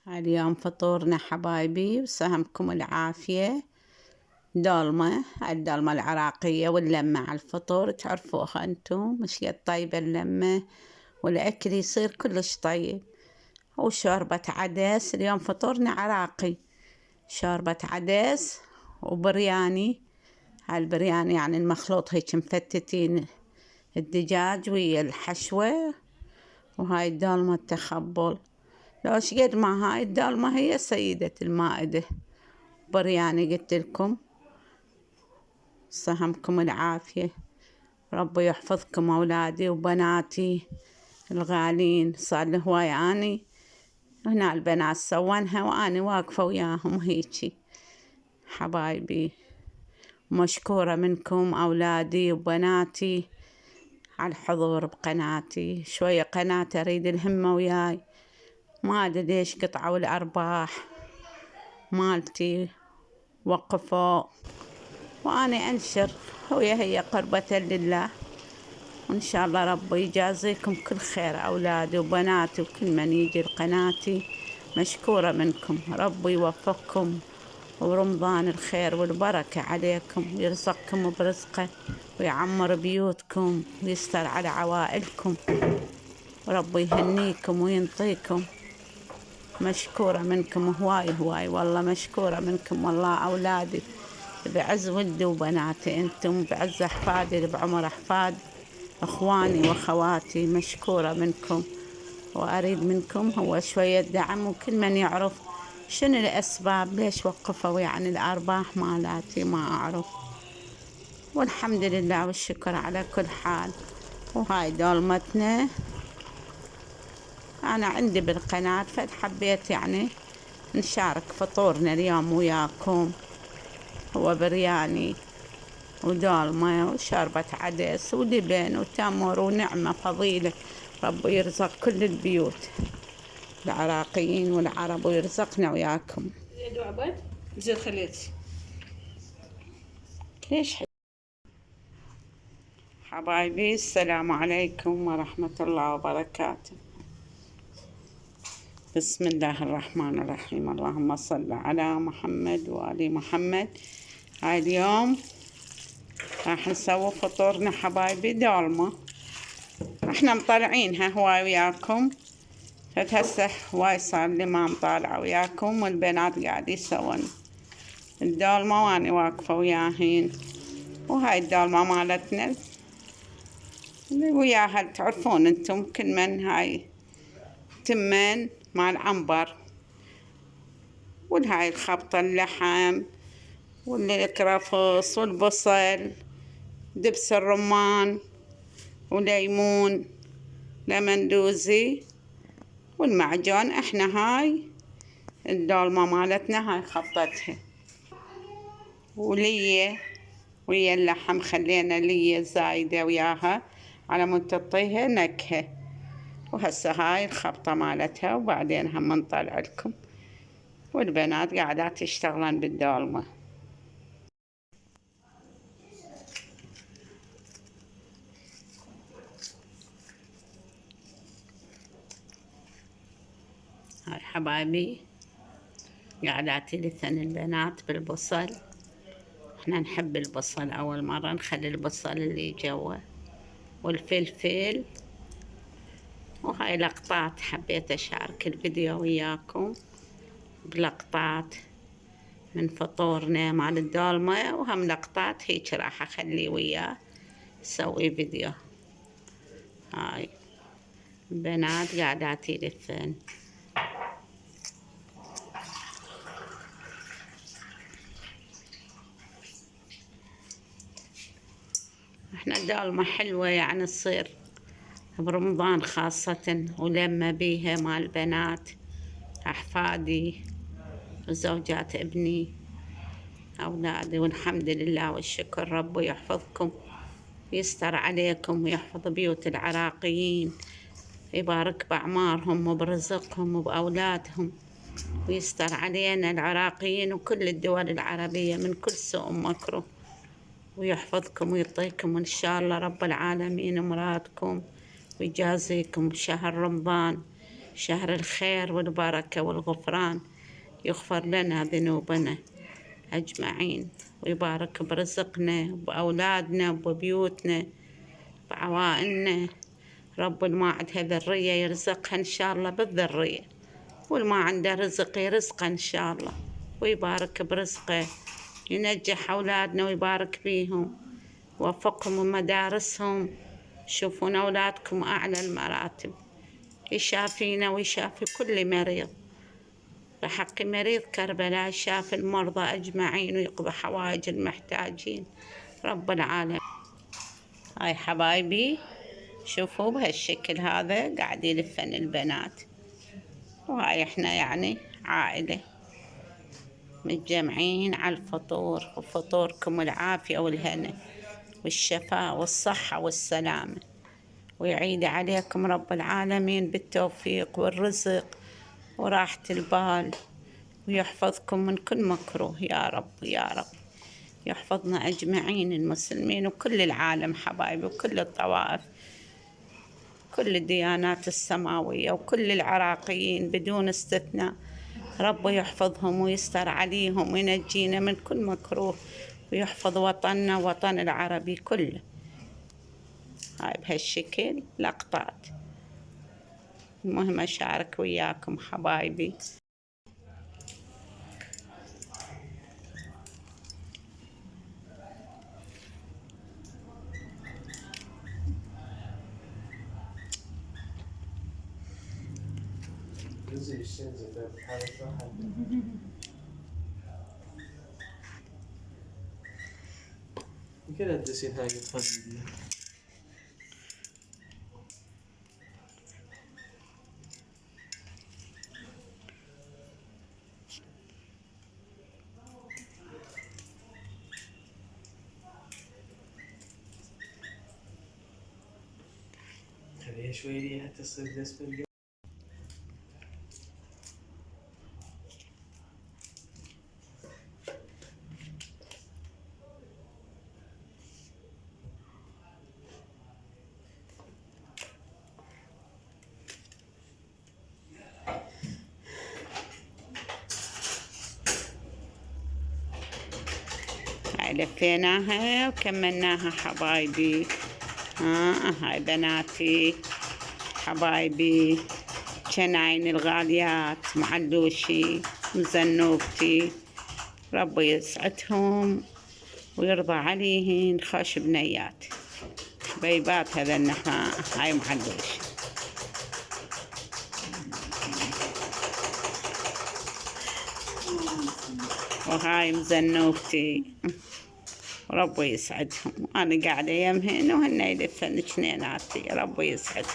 اليوم فطورنا حبايبي وسهمكم العافية. دولمة، الدولمة العراقية واللمة على الفطور تعرفوها انتم، مش قد طيبة اللمة والأكل يصير كلش طيب. وشوربة عدس، اليوم فطورنا عراقي، شوربة عدس وبرياني. هالبرياني يعني المخلوط هيك مفتتين الدجاج ويا الحشوة، وهاي الدولمة التخبل. لو شقد ما هاي الدولمة هي سيدة المائدة. برياني قلت لكم، سهمكم العافية، ربي يحفظكم أولادي وبناتي الغالين. صار له هواي أني هنا البنات سوونها وأنا واقفة وياهم هيجي. حبايبي مشكورة منكم أولادي وبناتي على الحضور بقناتي. شوية قناة أريد الهمة وياي، ما أدري ليش قطعوا الأرباح مالتي، وقفوا وأنا أنشر هي قربة لله. وإن شاء الله ربي يجازيكم كل خير أولادي وبناتي وكل من يجي لقناتي. مشكورة منكم، ربي يوفقكم ورمضان الخير والبركة عليكم، ويرزقكم برزقه ويعمر بيوتكم ويستر على عوائلكم، وربي يهنيكم وينطيكم. مشكورة منكم هواي والله، مشكورة منكم والله أولادي، بعز ولدي وبناتي انتم، بعز أحفادي بعمر أحفاد أخواني وأخواتي. مشكورة منكم، وأريد منكم هو شوية دعم، وكل من يعرف شنو الأسباب ليش وقفوا يعني الأرباح مالاتي ما أعرف. والحمد لله والشكر على كل حال. وهاي دولمتنا أنا عندي بالقناة، فحبيت يعني نشارك فطورنا اليوم وياكم. هو برياني ودولمة وشوربة عدس ولبن وتمر ونعمة فضيلة. ربي يرزق كل البيوت العراقيين والعرب ويرزقنا وياكم. زيدوا عبد زيد خليت ليش حبايبي، السلام عليكم ورحمة الله وبركاته. بسم الله الرحمن الرحيم، اللهم صل على محمد وآل محمد. هاي اليوم راح نسوي فطورنا حبايبي دولمة، احنا مطلعينها هواي وياكم، فهسه هواي صار لي ما مطالعة وياكم، والبنات قاعد يسوون الدولمة واني واقفة وياهن. وهاي الدولمة مالتنا اللي وياها تعرفون انتم كل من، هاي تمن مال عنبر، والهاي الخبطة اللحم والكرفس والبصل، دبس الرمان وليمون لمندوزي والمعجون. احنا هاي الدولمة مالتنا هاي خبطتها، ولية ويا اللحم خلينا لية زايدة وياها على مود تعطيها نكهة. وهسه هاي الخبطة مالتها، وبعدين هم نطلع لكم. والبنات قاعدات يشتغلن بالدولمة. هاي حبايبي قاعدات يلثن البنات بالبصل. احنا نحب البصل، اول مرة نخلي البصل اللي جوا والفلفل. وهاي لقطات حبيت اشارك الفيديو وياكم بلقطات من فطورنا مال الدولمة، وهم لقطات هيك راح اخلي وياه سوي فيديو. هاي البنات قاعدات يلثن. احنا الدولمة حلوة يعني تصير برمضان خاصة، ولما بيها مال بنات أحفادي وزوجات ابني أولادي. والحمد لله والشكر، ربي يحفظكم ويستر عليكم ويحفظ بيوت العراقيين، يبارك بأعمارهم وبرزقهم وبأولادهم، ويستر علينا العراقيين وكل الدول العربية من كل سوء ومكروه، ويحفظكم ويعطيكم إن شاء الله رب العالمين مرادكم، ويجازيكم بشهر رمضان شهر الخير والبركة والغفران، يغفر لنا ذنوبنا أجمعين، ويبارك برزقنا وبأولادنا وببيوتنا بعوائلنا. رب ما عندها ذرية يرزقها إن شاء الله بالذرية، والما عنده رزق يرزقه إن شاء الله، ويبارك برزقه، ينجح أولادنا ويبارك بيهم، ووفقهم من مدارسهم. شوفون أولادكم أعلى المراتب، يشافينا ويشافي كل مريض، بحق مريض كربلاء يشافي المرضى أجمعين ويقضي حوائج المحتاجين رب العالمين. هاي حبايبي شوفوا بهالشكل هذا قاعد يلفن البنات، وهاي احنا يعني عائلة متجمعين على الفطور، وفطوركم العافية والهنا والشفاء والصحة والسلامة، ويعيد عليكم رب العالمين بالتوفيق والرزق وراحة البال، ويحفظكم من كل مكروه يا رب يا رب. يحفظنا أجمعين المسلمين وكل العالم حبايبي، وكل الطوائف، كل الديانات السماوية، وكل العراقيين بدون استثناء. رب يحفظهم ويستر عليهم وينجينا من كل مكروه، ويحفظ وطننا وطن العربي كله. هاي بهالشكل لقطات. المهم أشارك وياكم حبايبي. كده تدسين هاي الفيديو. خليها شوي دي حتى تصير دسمة. هاي لفيناها وكملناها حبايبي. هاي بناتي حبايبي، جناين الغاليات، معلوشي وزنوبتي، ربي يسعدهم ويرضى عليهن. خوش بنيات حبيبات هذا النحمة. هاي معلوشي، وهاي مزنوبتي، ربي يسعدهم. أنا قاعدة يمهن وهن يلفن اثنيناتي، ربي يسعدهم.